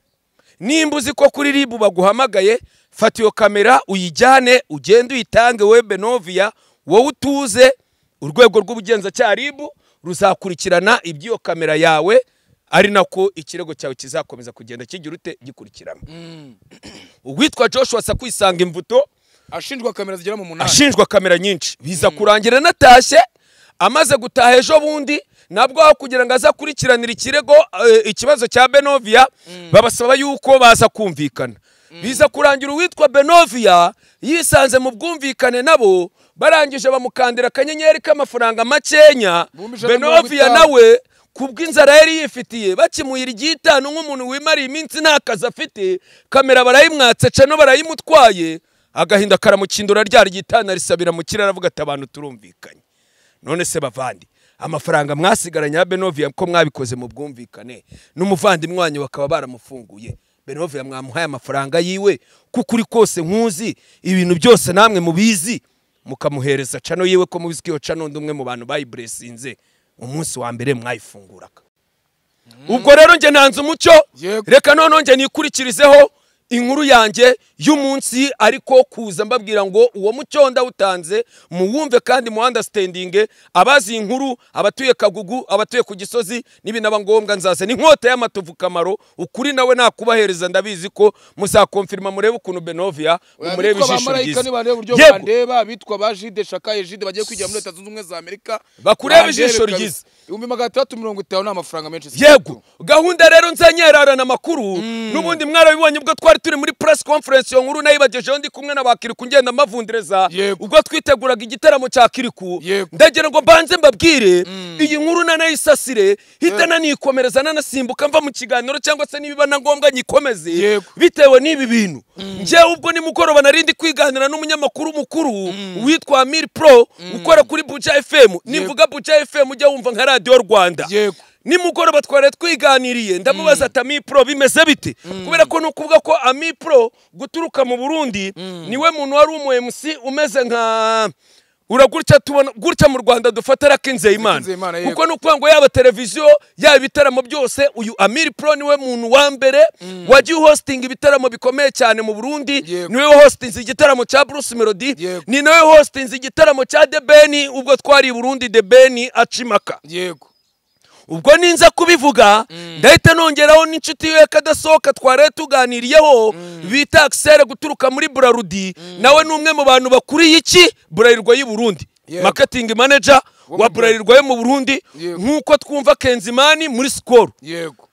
nimba uzi ko kuri ribu baguhamagaye fata iyo kamera uyijyane ugende uyitange we Benovia wowe utuze urwego rw'ubugenzacyaha ribu ruzakurikirana iby'iyo kamera yawe ari nako ikirego cyawe kizakomeza kugenda kigira ute gikurikirana uwitwa Joshua sa kwisanga imvuto ashinjwa kamera zigera mu 8 ashinjwa kamera nyinshi biza kurangira natashye amaze gutaha ejo bundi nabwo aho kugira ngo azakurikiranira ikirego ikibazo cya Benovia babasaba yuko baza kumvikana biza kurangira uwitwa Benovia yisanze mu bwumvikane nabo barangije bamukandira akanyenyeri k'amafaranga makenya Benovia nawe kubw'inzara yari yifitiye bakimuyira igitano nk'umuntu wimariye iminsi nta kazi afite kamera barayimwatse cano barayimutwaye agahinda karamukindura ryari gitana risabira mu kirara avuga ati abantu turumvikanye none se bavandi amafaranga mwasigaranye ya Benovia ko mwabikoze mu bwumvikane n'umuvandimwe wanyu bakaba baramufunguye Benovia mwamuhaye amafaranga yiwe kukuri kose nkuzi ibintu byose namwe mubizi mukamuhereza cano yiwe ko mubizikiyo cano ndumwe mu bantu bayiblessinze umunsi wa mbere mwayifunguraga ubwo rero nge nanze umucyo reka none nge nikurikirizeho inkuru yanjye y'umunsi ariko kuza mbabwira ngo uwo mucyo ndawutanze muwumve kandi mu understanding abazi inkuru abatuye Kagugu abatuye ku Gisozi nibinaba ngombwa nzaze ni nkota y'amatuvu kamaro ukuri nawe nakubahereza ndabizi ko muzakonfirma murebe ukuntu Benovia umurebe ijisho ryiza bandeba bitwa ba Jide Shakaye Jide bagiye kwijya muri Leta Zunze Ubumwe za Amerika bakureba ijisho ryiza 350 n'amafaranga menshi yego gahunda rero nzanyerarana amakuru nubundi mwarabibonye ubwo twari turi muri press conference yo nkuru nayibagejeho ndi kumwe n'abakiriku ngenda mavundereza ubwo twiteguraga igitaramo cya Kiriku ndagira ngo mbanze mbabwire iyi nkuru nanayisasire hitana nikomereza nanasimbuka mva mu kiganiro cyangwa se nibiba na ngombwa nyikomeze bitewe n'ibi bintu nje ubwo ni mugoroba narindi kwiganira n'umunyamakuru mukuru witwa Amir Pro ukora kuri Buja FM nivuga Buja FM ujya wumva nka Radio Rwanda ni mugoroba tware twiganiriye ndamubaza Amir Pro bimeze bite kubera ko nukuvuga ko Amir Pro guturuka mu Burundi niwe muntu wari umu MC umeze nka uragurya tubona gurya mu Rwanda dufatara Kinzeyimana kuko nukuvuga ngo yaba televiziyo yaba ibitaramo byose uyu Amir Pro niwe muntu wa mbere wagiye hosting ibitaramo bikomeye cyane mu Burundi niwe hosting igitaramo cya Bruce Melody ni nawe hosting igitaramo cya The Ben ubwo twari i Burundi The Ben acimaka yego ubwo ninza kubivuga ndahita nongeraho n'inshuti ye kadasohoka tware tuganiriyeho bita Axel guturuka muri Burarudi nawe numwe mu bantu bakuriye iki Burarirwa y'u Burundi marketing manager wa Burarirwa yo mu Burundi nkuko twumva Kenzimani muri Skol yego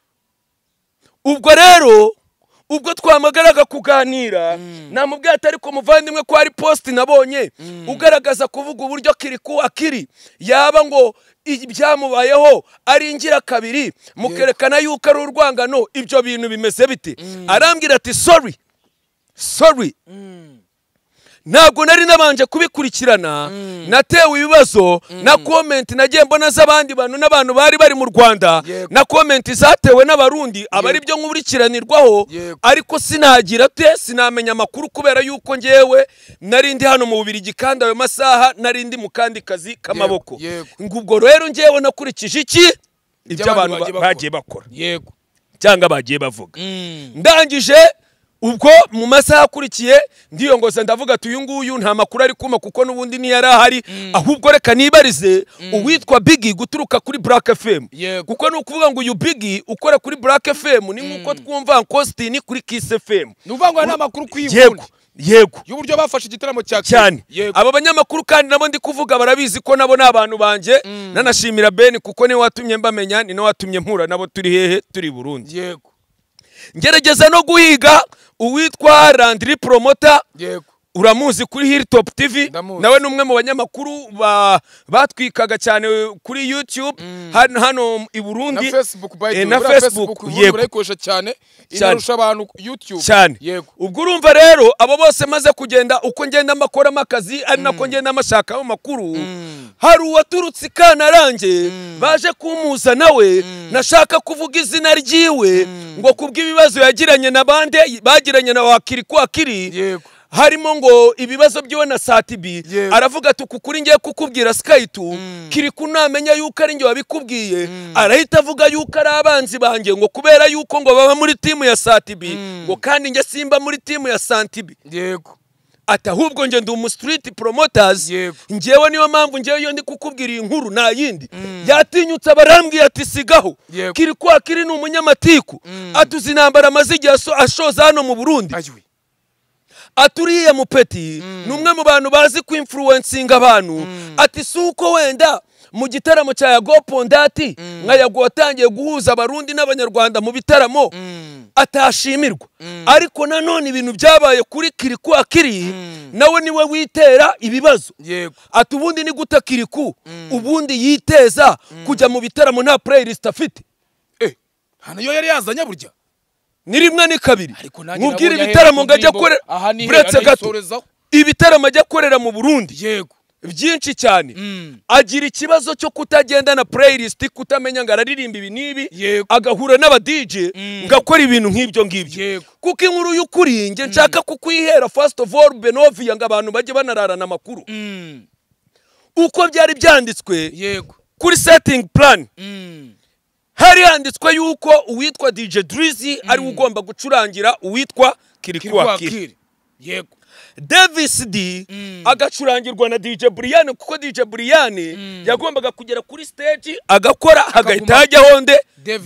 ubwo rero ubwo twamagaraga kuganira namubwiye atari ko muvandimwe ko ari post nabonye ugaragaza kuvuga uburyo Kiriku akiri yaba ngo ibyamubayeho ari ingira kabiri mukerekana yuko ari urwangano ibyo bintu bimeze bite arambwira ati sorry ntabwo nari nabanje kubikurikirana natewe ibibazo na comment nagiye mbona z'abandi bantu n'abantu bari mu Rwanda na comment zatewe n'abarundi abari byo nkuburikiranirwaho ariko sinagira sinamenya amakuru kubera yuko ngewe nari ndi hano mu Bubiligi kandi ayo masaha nari ndi mu kandi kazi kamaboko ngubwo rero ngewe nakurikije iki ibyo abantu bagiye bakora yego cyangwa bagiye bavuga ndangije ubwo mu masaha akurikiye ndiyongoza ndavuga ati uyu nguyu nta makuru ari kuma kuko n'ubundi ntiyari ahari ahubwo reka nibarize uwitwa Biggie guturuka kuri Black FM kuko ni ukuvuga ngo uyu Biggie ukora kuri Black FM ni nk'uko twumva Costin kuri Kiss FM nuvuga ngo nta makuru kwivundi yego y'uburyo bafashe igitaramo cya cyane aba banyamakuru kandi nabo ndi kuvuga barabizi ko nabo n'abantu banje nanashimira Ben kuko niwe watumye mbamenya ni nawe watumye mpura nabo turi hehe turi Burundi yego ngerageza no guhiga uwitwa Landry Promoter yego uramuzi kuri Hilltop TV nawe numwe mu banyamakuru batwikaga cyane kuri YouTube hano i Burundi na Facebook yego urayikoresha cyane inarusha abantu YouTube yego ubwo urumva rero abo bose maze kugenda uko ngenda makora makazi ari nako ngenda mashaka amakuru hari uwaturutse Kanarange baje kumuza nawe nashaka kuvuga izina ryiwe ngo kubw'ibibazo yagiranye na bande bagiranye na wakiri yego harimo ngo ibibazo byo na Satibi aravuga ati kukuri ngiye kukubwira Skytu kiri kunamenya yuko ari nge wabikubwiye arahita avuga yuko ari abanzi banjye ngo kubera yuko ngo baba muri timu ya Satibi ngo kandi nge simba muri timu ya Santibi yego ati ahubwo nge ndi umu street promoters ngewe niyo mpamvu ngewe yo ndi kukubwira inkuru nta yindi yatinyutse abarambwiye ati sigaho kiri ni umunyamatiku atuzi intambara amaze igihe ashoza hano mu Burundi aturiye mupeti numwe mu bantu bazi ku influencing abantu ati suko wenda mu gitaramo cya Yago Pondati nka Yago watangiye guhuza abarundi n'abanyarwanda mu bitaramo atashimirwa ariko nanone ibintu byabaye kuri Kiri nawe niwe witera ibibazo ati ubundi ni guta Kiriku ubundi yiteza kujya mu bitaramo nta playlist afite hano yo yari yazanya burya ni rimwe ni kabiri mubwira ibitaramo ngajya korera buretse gato ibitaramo ajya korera mu Burundi yego byinshi cyane agira ikibazo cyo kutagenda na playlist kutamenya ngo araririmba ibi nibi agahura n'aba DJ ngakora ibintu nk'ibyo ngibyo kuko inkuru y'ukuri nge nshaka kukwihera first of all Benovia ngo abantu bajye banararana amakuru uko byari byanditswe kuri setting plan hari handitswe yuko uwitwa DJ Drizzy ari ugomba gucurangira uwitwa Kiri yego Davis D agacurangirwa na DJ Brian kuko DJ Brian yagombaga kugera kuri stage agakora hagahita hajyaho nde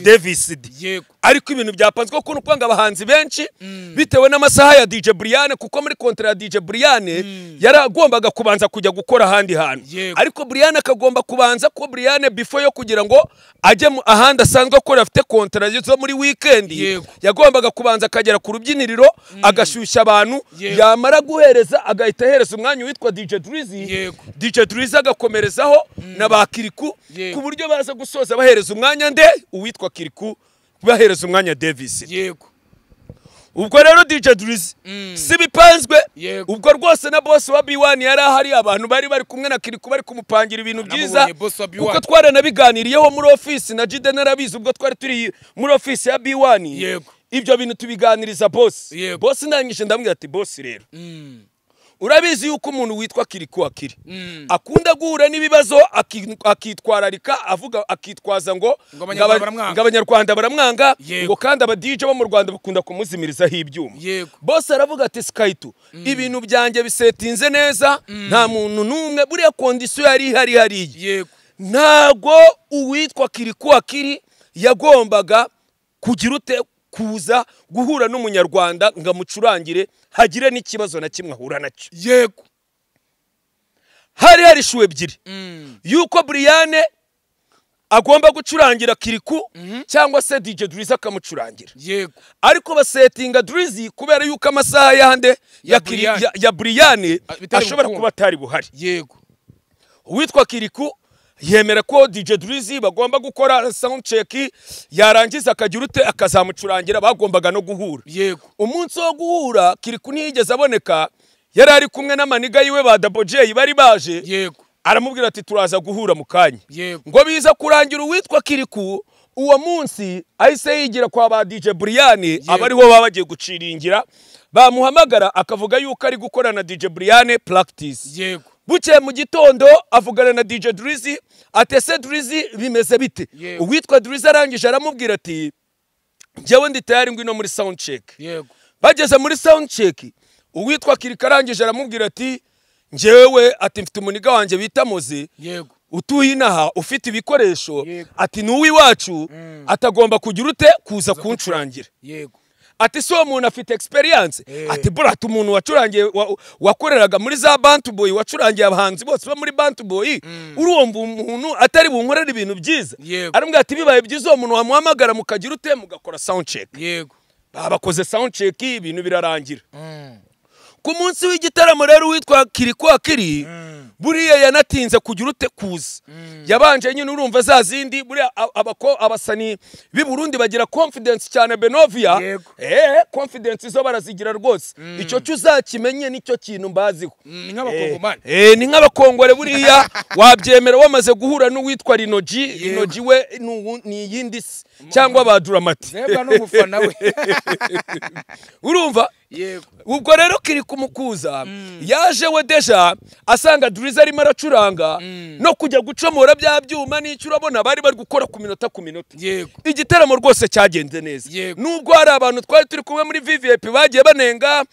Davis D yego ariko ibintu byapanzwe ko n'ukwanga abahanzi benshi bitewe n'amasaha ya DJ Brian kuko muri kontra ya DJ Brian yaragombaga kubanza kujya gukora ahandi hantu ariko Brian akagomba kubanza ko Brian before yo kugira ngo ajye mu ahandi asanzwe akora afite kontra zo muri weekend yagombaga kubanza akagera ku rubyiniriro agashyushya abantu yamara guhereza agahita hereza umwanya witwa DJ Drizzy DJ Drizzy agakomerezaho na bakiriku ku buryo baza gusoza bahereza umwanya nde uwitwa Kiriku bahereza umwanya Davis yego ubwo rero DJ Drizzy si bipanzwe ubwo rwose na boss wa B1 yari ahari abantu bari kumwe na Kiriku bari kumupangira ibintu byiza kuko twaranabiganiriyeho muri office na Jide narabizi ubwo twari turi muri office ya B1 ibyo bintu tubiganiriza boss ndangije ndambwira ati boss rero urabizi yuko umuntu witwa Kiriku akunda guhura n'ibibazo akitwararika avuga akitwaza ngo abanyarwanda baramwanga ngo kandi aba DJ bo mu Rwanda bakunda kumuzimirizaho ibyuma boss aravuga ati Skytu ibintu byanjye bisetinze neza nta muntu numwe buriya condition yari hariya ntago uwitwa Kiriku yagombaga kugira ute kuza guhura n'umunyarwanda ngamucurangire hagire n'ikibazo na kimwe ahura nacyo yego hari shuwe ebyiri yuko Brian agomba gucurangira Kiriku cyangwa se DJ Drizzy akamucurangira yego ariko basetinga Drizzy kubera yuko amasaha yande ya Brian ashobora kuba atari buhari yego uwitwa Kiriku yemera ko DJ Drizzy bagomba gukora sound check yarangiza akagira ute akazamucurangira bagombaga no guhura yego umunsi wo guhura Kiriku ntiyigeze aboneka yari ari kumwe n'amaniga yiwe ba Double J bari baje yego aramubwira ati turaza guhura mu kanya yego ngo biza kurangira uwitwa Kiriku uwo munsi ahise yigira kwa ba DJ Brian abariho baba bagiye guciringira bamuhamagara akavuga yuko ari gukora na DJ Brian practice yego buke mu gitondo avugana na DJ Drizzy atese Drizzy bimeze bite uwitwa Drizzy arangije aramubwira ati njyewe ndi tayari ngwino muri sound check yego bageze muri sound check uwitwa Kirikarangije aramubwira ati njyewe ati mfite umuniga wanjye bita Moze yego utuye inaha ufite ibikoresho ati nuwi wacu atagomba kugira ute kuza kuncurangira yego ati so umuntu afite experience ati burata umuntu wacurangiye wakoreraga muri za Bantu Boy wacurangiye abahanzi bose ba muri Bantu Boy urumva umuntu atari bunkorera ibintu byiza arambwira ati bibaye byiza uwo muntu wamuhamagara mukagira ute mugakora sound check yego babakoze sound check ibintu birarangira ku munsi w'igitaramo rero witwa Kiri buriya yanatinze kugira ute kuza yabanje nyine urumva za zindi buriya abasani b'i Burundi bagira confidence cyane Benovia confidence zo barazigira rwose icyo cyuzakimenye nicyo kintu mbaziho ni nk'abakongomani ni nk'abakongore buriya wabyemera wamaze guhura n'uwitwa Rinoji we ni yindi cyangwa ba Dramati zebwa n'umufana we urumva yego ubwo rero Kiri kumukuza yaje we deja asanga Drizzy arimo aracuranga no kujya gucomora bya byuma n'icyo urabona bari gukora ku minota yego igitaramo rwose cyagenze neza nubwo hari abantu twari turi kumwe muri VVIP bagiye banenga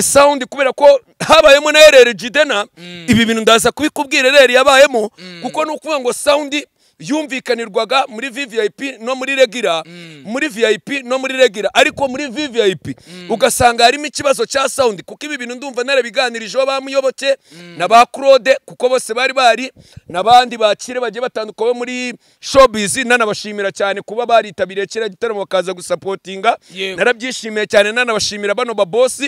sound kubera ko habayemo na RR Jidena ibi bintu ndaza kubikubwira RR yabayemo kuko nukuvuga ngo sound yumvikanirwaga muri VVIP no muri Regira muri VIP no muri Regira ariko muri VVIP ugasanga harimo ikibazo cya sound kuko ibi bintu ndumva narabiganirijeho bamuyoboke na ba Claude kuko bose bari nabandi bakire bagiye batandukanye muri showbiz nanabashimira cyane kuba baritabiriye kira gitaramo bakaza gusupportinga narabyishimiye cyane nanabashimira bano ba boss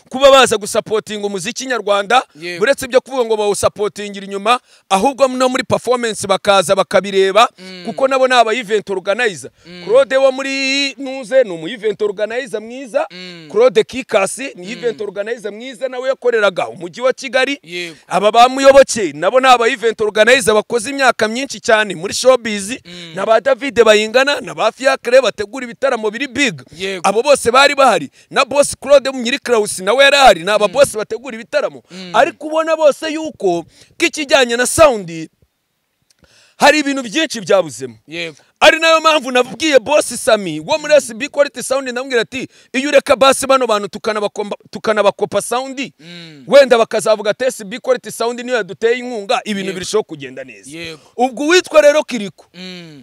kuba baza gusupportinga umuziki nyarwanda buretse byo kuvuga ngo bawusupportingira inyuma ahubwo no muri performance bakaza bakabireba kuko nabo naba event organizer Claude wo muri Nuze no mu event organizer mwiza Claude Kikasi ni event organizer mwiza nawe yakoreraga umujyi wa Kigali aba bamuyoboke nabo naba event organizer bakoze imyaka myinshi cyane muri showbiz na ba David Bayingana na ba Fiacre bategura ibitaramo biri big abo bose bari bahari na boss Claude mu nyiri Kraus nawe yarahari naba boss bategura ibitaramo ariko ubona bose yuko kikijyanye na sound hari ibintu byinshi byabuzemo ari nayo mpamvu nabwiye boss Sami wo muri SB Quality Sound ndamubwira ati iyo ureka bass bano bantu tukanabakopa sound wenda bakazavuga ati SB Quality Sound niyo yaduteye inkunga ibintu birisho kugenda neza ubwo witwa rero Kiriko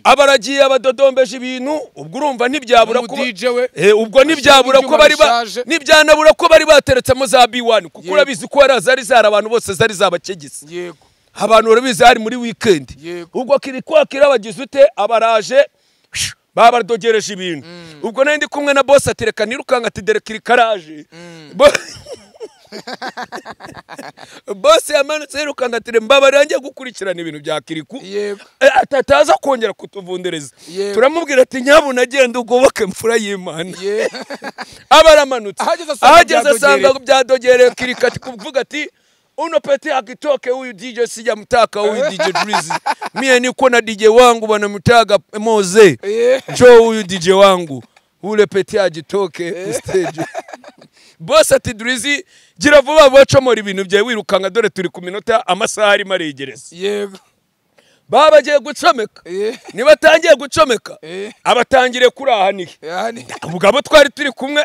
abaragiye abadodombeje ibintu ubwo urumva ntibyabura ko ubwo ntibyabura ko nibyanabura ko bari bateretsemo za B1 kuko urabizi ko zari abantu bose zari zabakegise abantu barabizi hari muri weekend ubwo Kiriko kirabagize ute abaraje babardogereje ibintu ubwo nandi kumwe na boss atereka nirukanga ati dere Kirikaraje boss yamanutse yirukanga ati mbabarange gukurikirana ibintu bya Kiriko atataza kongera kutuvundereza turamubwira ati nyabuna agenda ugoboke mfura y'Imana abaramanutse ahageze asanga byadogereye Kiriko ati kuvuga ati uno pete akitoke huyu DJ sijamtaka huyu DJ Drizzy mie niko na DJ wangu wanamtaga Moze njoo huyu DJ wangu ule pete ajitoke stage boss ati Drizzy gira vuba bacomora ibintu byawe wirukanga dore turi ku minota amasaha ari maregereza yego babagiye gucomeka nibatangiye gucomeka abatangire kurahanike ubwo twari turi kumwe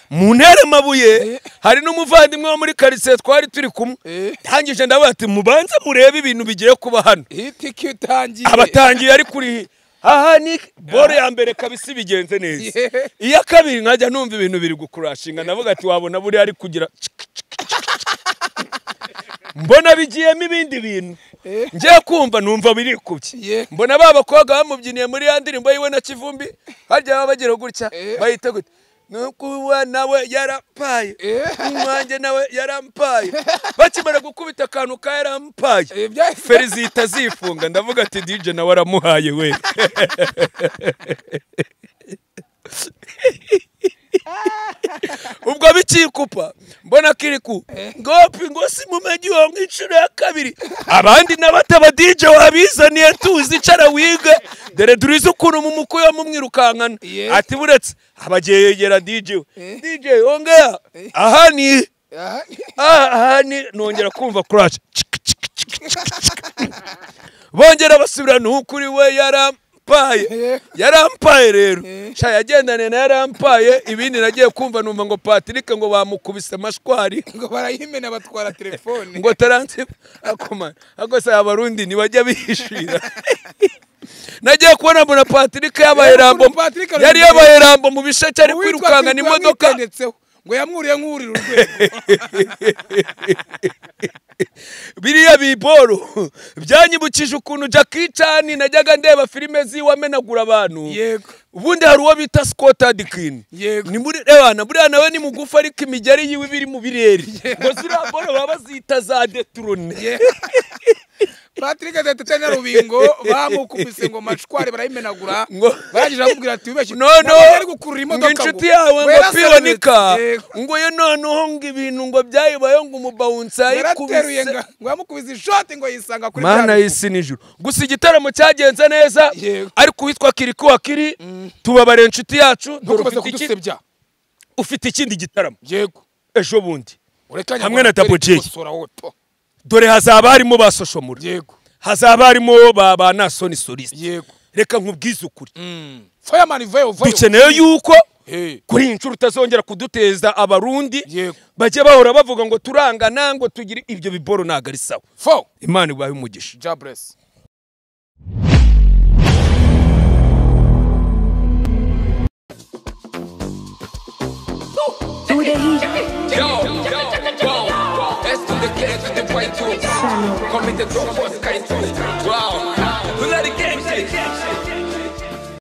mu ntera mabuye hari n'umuvandimwe wo muri quartier twari turi kumwe tangije ndavuga ati mubanze murebe ibintu bigiye kuba hano abatangiye ari kuri aha ni bore ya mbere kabisi bigenze neza iya kabiri nkajya numva ibintu biri gukurashinga ndavuga ati wabona buri ari kugira mbona bigiyemo ibindi bintu ngiye kumva numva biri kubye mbona babakobwa bamubyiniye muri ya ndirimbo yiwe na Kivumbi harya bagira gutya bahita gute nukuwa nawe yarampaye umwanjye nawe yarampaye bakimara gukubita akantu ka yarampaye Ferizita zifunga ndavuga ati DJ nawe aramuhaye we ubwo bikikupa mbona Kiriku ngopi ngo simumenye uwo mwiciro ya kabiri abandi nabataba DJ wabizaniye tuzi cara wiga dere Drizzy ukuntu mu mukuyo mumwirukankana ati buretse abagiye yegera DJ ongea ahani nongera kumva crash bongera basubira n'ukuri we yarampaye rero sha yagendane na yarampaye ibindi nagiye kumva numva ngo Patrick ngo bamukubise amashwari ngo barayimena batwara telefone ngo taranse akoma agose abarundi ni bajya bihishira nagiye kubona mbona Patrick yabaherambo yari yabaherambo mu bisheke ari kwirukanga n'imodoka ngo yamwuriye nk'urira urwego biriya biboro byanyibukije ukuntu Jackie Chan najyaga ndeba filime ziwamenagura abantu yego ubundi hari uwo bita Scott Adkins yego ni muri ebana buriya nawe ni mugufa ariko imigeri yiwe biri mu bireri ngo ziriya boro baba zita za detrone Patrick Adete na Rubingo bamukubise ngo mashwari barayimenagura baragije akubwira ati ubeshye ari gukurura imodoka inshuti yawe ngo piyonika ngo yo noneho ngo ibintu ngo byayibayo ngo umubounce ayikubise ngo yamukubise shot ngo yisanga kuri mana y'isi nijuru gusa igitaramo cyagenze neza ariko witwa Kiri tubabare inshuti yacu ufite ikindi gitaramo yego ejo bundi hamwe na Double J dore hazaba harimo basoshomura yego hazaba harimo ba Nasoni Soliste yego reka nkubwize ukuri Fireman Veyo dukeneye yuko kuri incuro utazongera kuduteza abarundi bajye bahora bavuga ngo turangana ngo tugire ibyo biboro nagari sawa Imana ibahe umugisha Jabless Come in the door for Sky 2. Wow.